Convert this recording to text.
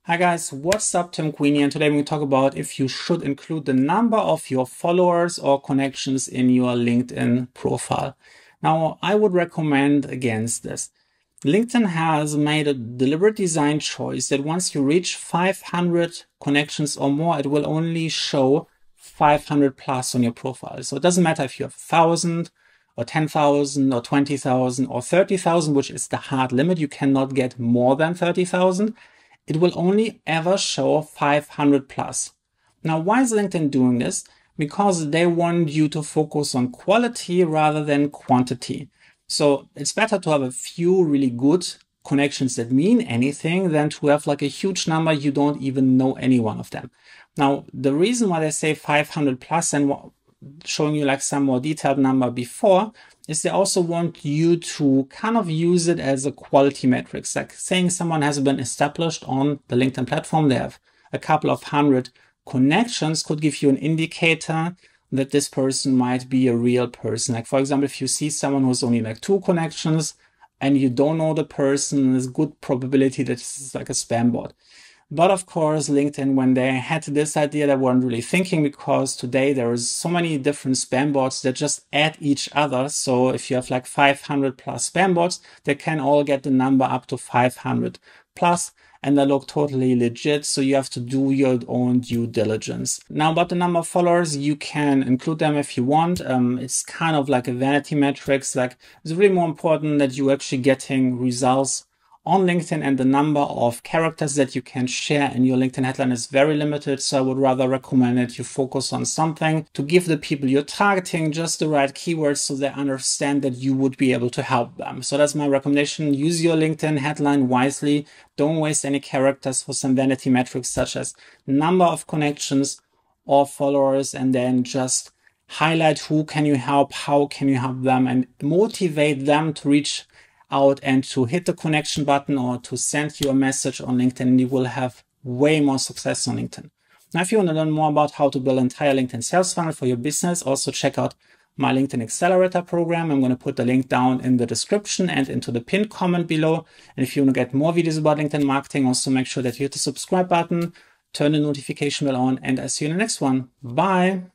Hi guys, what's up? Tim Queenie, and today we're going to talk about if you should include the number of your followers or connections in your LinkedIn profile. Now, I would recommend against this. LinkedIn has made a deliberate design choice that once you reach 500 connections or more, it will only show 500 plus on your profile. So it doesn't matter if you have 1,000 or 10,000 or 20,000 or 30,000, which is the hard limit. You cannot get more than 30,000. It will only ever show 500 plus. Now, why is LinkedIn doing this? Because they want you to focus on quality rather than quantity. So it's better to have a few really good connections that mean anything than to have like a huge number you don't even know any one of them. Now, the reason why they say 500 plus and showing you like some more detailed number before is they also want you to kind of use it as a quality metrics, like saying someone has been established on the LinkedIn platform. They have a couple of hundred connections could give you an indicator that this person might be a real person. Like for example, if you see someone who's only like 2 connections and you don't know the person, there's good probability that this is like a spam bot. But of course, LinkedIn, when they had this idea, they weren't really thinking, because today there is so many different spam bots that just add each other. So if you have like 500 plus spam bots, they can all get the number up to 500 plus, and they look totally legit. So you have to do your own due diligence. Now, about the number of followers, you can include them if you want. It's kind of like a vanity metrics. Like it's really more important that you're actually getting results on LinkedIn, and the number of characters that you can share in your LinkedIn headline is very limited. So I would rather recommend that you focus on something to give the people you're targeting just the right keywords so they understand that you would be able to help them. So that's my recommendation. Use your LinkedIn headline wisely. Don't waste any characters for some vanity metrics such as number of connections or followers, and then just highlight who can you help, how can you help them, and motivate them to reach out and to hit the connection button or to send you a message on LinkedIn, and you will have way more success on LinkedIn. Now, if you want to learn more about how to build an entire LinkedIn sales funnel for your business, also check out my LinkedIn Accelerator program. I'm going to put the link down in the description and into the pinned comment below. And if you want to get more videos about LinkedIn marketing, also make sure that you hit the subscribe button, turn the notification bell on, and I see you in the next one. Bye.